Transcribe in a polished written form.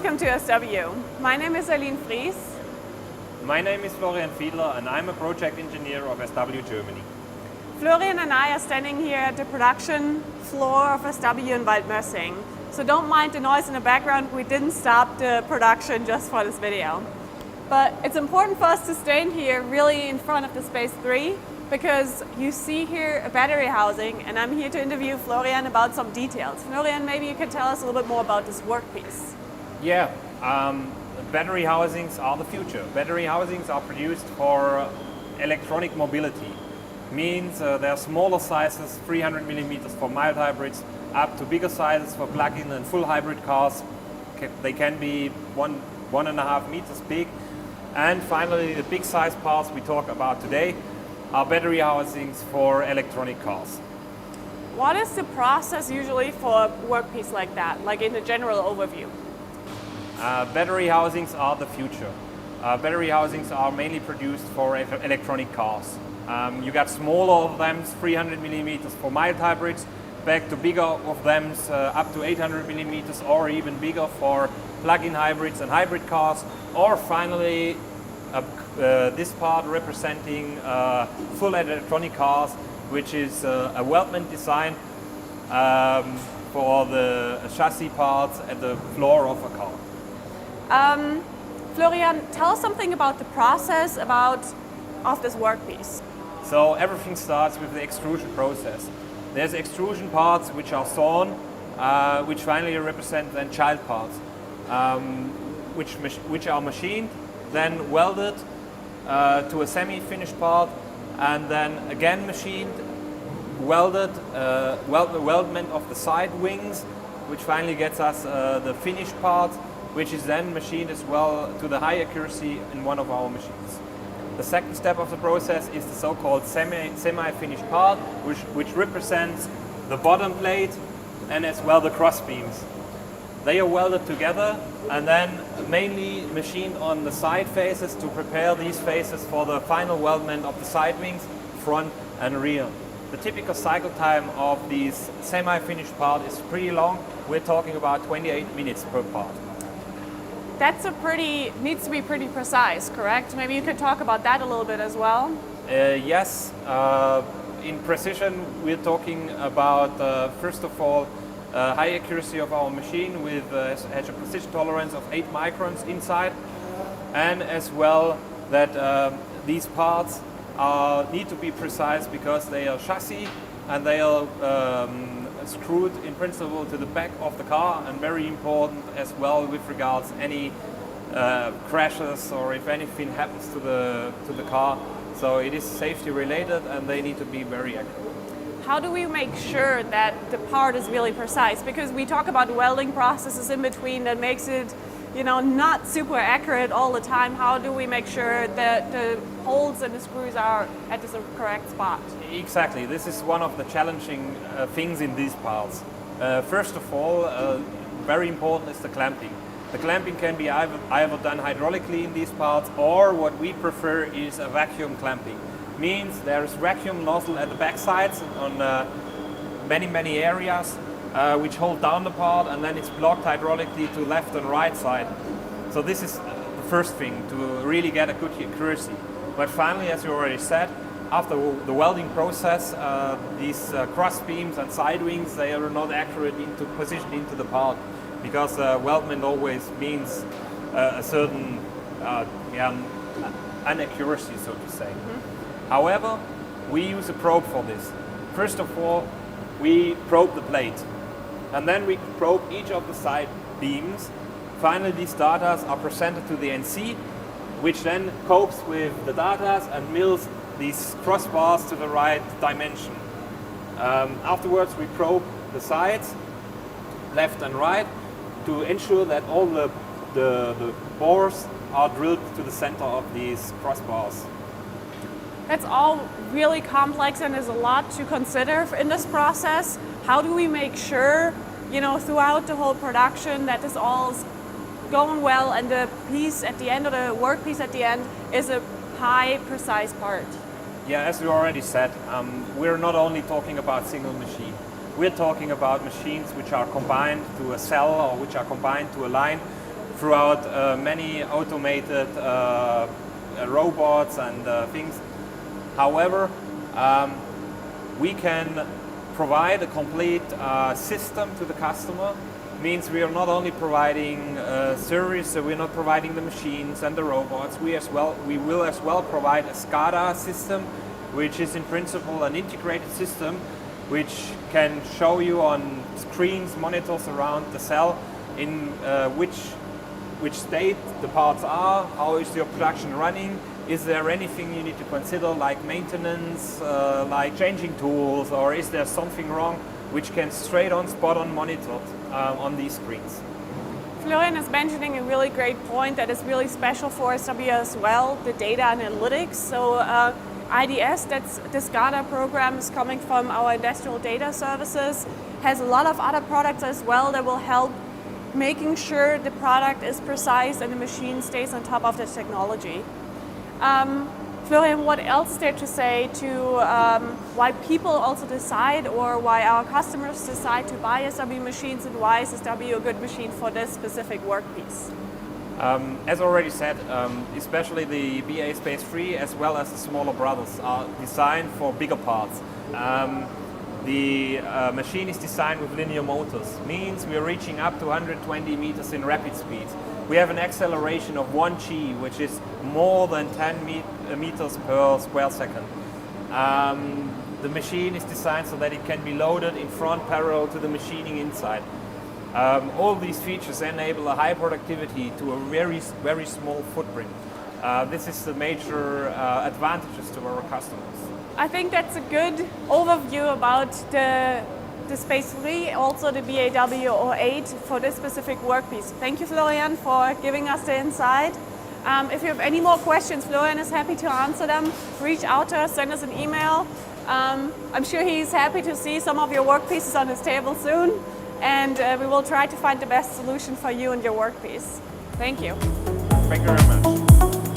welcome to SW. My name is Aline Fries. My name is Florian Fiedler and I'm a project engineer of SW Germany. Florian and I are standing here at the production floor of SW in Waldmössing. So don't mind the noise in the background, we didn't stop the production just for this video. But it's important for us to stand here really in front of the Space 3 because you see here a battery housing and I'm here to interview Florian about some details. Florian, maybe you can tell us a little bit more about this workpiece. Yeah, battery housings are the future. Battery housings are produced for electronic mobility. Means there are smaller sizes, 300 millimeters for mild hybrids, up to bigger sizes for plug-in and full hybrid cars. They can be 1.5 meters big. And finally, the big size parts we talk about today are battery housings for electronic cars. What is the process usually for a workpiece like that, like in the general overview? Battery housings are the future. Battery housings are mainly produced for electronic cars. You got smaller of them, 300 millimeters for mild hybrids, back to bigger of them, up to 800 millimeters or even bigger for plug-in hybrids and hybrid cars, or finally this part representing full electronic cars, which is a weldment design for the chassis parts at the floor of a car. Florian, tell us something about the process of this workpiece. So everything starts with the extrusion process. There's extrusion parts which are sawn, which finally represent then child parts, which are machined, then welded to a semi-finished part, and then again machined, welded, weldment of the side wings, which finally gets us the finished part, which is then machined as well to the high accuracy in one of our machines. The second step of the process is the so-called semi-finished part, which represents the bottom plate and as well the cross beams. They are welded together and then mainly machined on the side faces to prepare these faces for the final weldment of the side wings, front and rear. The typical cycle time of these semi-finished part is pretty long. We're talking about 28 minutes per part. That's needs to be pretty precise, correct? Maybe you could talk about that a little bit as well. Yes, in precision we're talking about first of all high accuracy of our machine with has a precision tolerance of 8 microns inside, and as well that these parts need to be precise because they are chassis and they are screwed in principle to the back of the car, and very important as well with regards any crashes or if anything happens to the car. So it is safety related and they need to be very accurate. How do we make sure that the part is really precise? Because we talk about welding processes in between that makes it, not super accurate all the time. How do we make sure that the holes and the screws are at the correct spot? Exactly, this is one of the challenging things in these parts. First of all, very important is the clamping. The clamping can be either done hydraulically in these parts, or what we prefer is a vacuum clamping. Means there is vacuum nozzle at the back sides on many areas which hold down the part, and then it's blocked hydraulically to left and right side. So this is the first thing to really get a good accuracy. But finally, as you already said, after the welding process, these cross beams and side wings, they are not accurate positioned into the part, because weldment always means a certain inaccuracy, so to say. Mm-hmm. However, we use a probe for this. First of all, we probe the plate, and then we probe each of the side beams. Finally, these data are presented to the NC, which then copes with the data and mills these crossbars to the right dimension. Afterwards, we probe the sides, left and right, to ensure that all the bores are drilled to the center of these crossbars. That's all really complex and there's a lot to consider in this process. How do we make sure, throughout the whole production that this all's going well and the piece at the end, or the workpiece at the end, is a high, precise part? Yeah, as we already said, we're not only talking about single machine. We're talking about machines which are combined to a cell or which are combined to a line throughout many automated robots and things. However, we can provide a complete system to the customer. Means we are not only providing service, so we're not providing the machines and the robots. We will as well provide a SCADA system, which is in principle an integrated system, which can show you on screens, monitors around the cell in which state the parts are, how is your production running, is there anything you need to consider like maintenance, like changing tools, or is there something wrong, which can straight on, spot on monitored on these screens. Florian is mentioning a really great point that is really special for SW as well, the data analytics. So IDS, that's the SCADA program, is coming from our industrial data services, has a lot of other products as well that will help making sure the product is precise and the machine stays on top of the technology. Florian, what else is there to say to why people also decide, or why our customers decide to buy SW machines, and why is SW a good machine for this specific workpiece? As already said, especially the BA Space 3 as well as the smaller brothers are designed for bigger parts. The machine is designed with linear motors, means we are reaching up to 120 meters in rapid speed. We have an acceleration of 1G, which is more than 10 meters per square second. The machine is designed so that it can be loaded in front parallel to the machining inside. All these features enable a high productivity to a very small footprint. This is the major advantages to our customers. I think that's a good overview about the Space 3, also the BAW08 for this specific workpiece. Thank you, Florian, for giving us the insight. If you have any more questions, Florian is happy to answer them. Reach out to us, send us an email. I'm sure he's happy to see some of your workpieces on his table soon, and we will try to find the best solution for you and your workpiece. Thank you. Thank you very much.